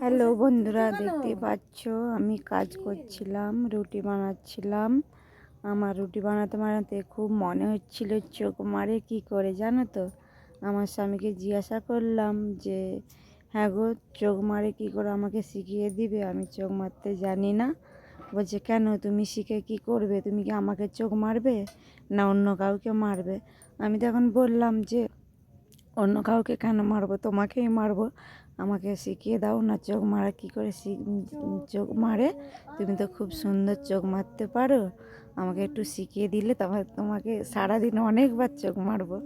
Hello বন্ধুরা, দেখতে পাচ্ছ আমি কাজ করছিলাম, রুটি বানাচ্ছিলাম। আমার রুটি বানাতে বানাতে খুব মনে হচ্ছিল চোখ মারে কি করে, জানো তো। আমার স্বামীকে জিজ্ঞাসা করলাম যে হ্যাঁ গো, চোখ মারে কি করে, আমাকে শিখিয়ে দিবে, আমি চোখ মারতে জানি না। বলছে কেন, তুমি শিখে কি করবে, তুমি কি আমাকে চোখ মারবে না অন্য কাউকে মারবে? আমি তখন বললাম যে অন্য কাউকে কেন মারবো, তোমাকেই মারবো। আমাকে শিখিয়ে দাও না চোখ মারা কী করে চোখ মারে। তুমি তো খুব সুন্দর চোখ মারতে পারো, আমাকে একটু শিখিয়ে দিলে তোমাকে সারাদিন অনেকবার চোখ মারবো।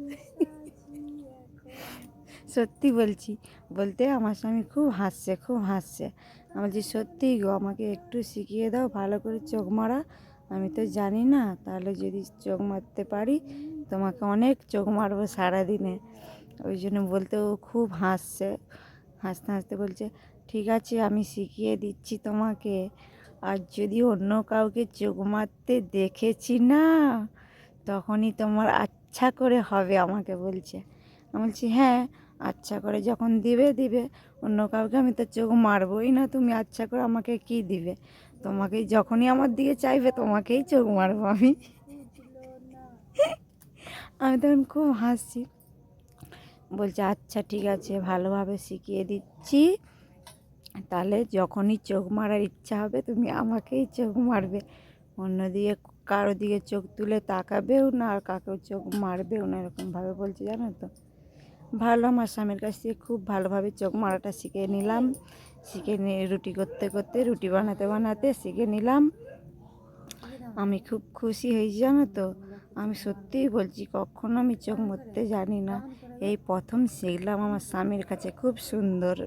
সত্যি বলছি। বলতে আমার স্বামী খুব হাসছে, খুব হাসছে। আমি বলছি সত্যিই গো, আমাকে একটু শিখিয়ে দাও ভালো করে চোখ মারা, আমি তো জানি না। তাহলে যদি চোখ মারতে পারি তোমাকে অনেক চোখ মারবো সারাদিনে। ওই জন্য বলতে ও খুব হাসছে, হাসতে হাসতে বলছে ঠিক আছে আমি শিখিয়ে দিচ্ছি তোমাকে। আর যদি অন্য কাউকে চোখ মারতে দেখেছি না, তখনই তোমার আচ্ছা করে হবে, আমাকে বলছে। আমি বলছি হ্যাঁ, আচ্ছা করে যখন দিবে দিবে, অন্য কাউকে আমি তো চোখ মারবই না, তুমি আচ্ছা করে আমাকে কি দিবে? তোমাকেই, যখনই আমার দিকে চাইবে তোমাকেই চোখ মারবো আমি। আমি তখন খুব হাসছি। বলছে আচ্ছা ঠিক আছে, ভালোভাবে শিখিয়ে দিচ্ছি, তাহলে যখনই চোখ মারার ইচ্ছা হবে তুমি আমাকেই চোখ মারবে, অন্যদিকে কারো দিকে চোখ তুলে তাকাবেও না, আর কাকেও চোখ মারবেও না, এরকমভাবে বলছে, জানো তো। ভালো, আমার স্বামীর কাছ থেকে খুব ভালোভাবে চোখ মারাটা শিখে নিলাম। শিখে নিয়ে রুটি করতে করতে, রুটি বানাতে বানাতে শিখে নিলাম। আমি খুব খুশি হয়েছি, জানো তো। আমি সত্যিই বলছি, কখনো আমি চোখ মারতে জানি না, এই প্রথম শিখলাম আমার স্বামীর কাছে, খুব সুন্দর।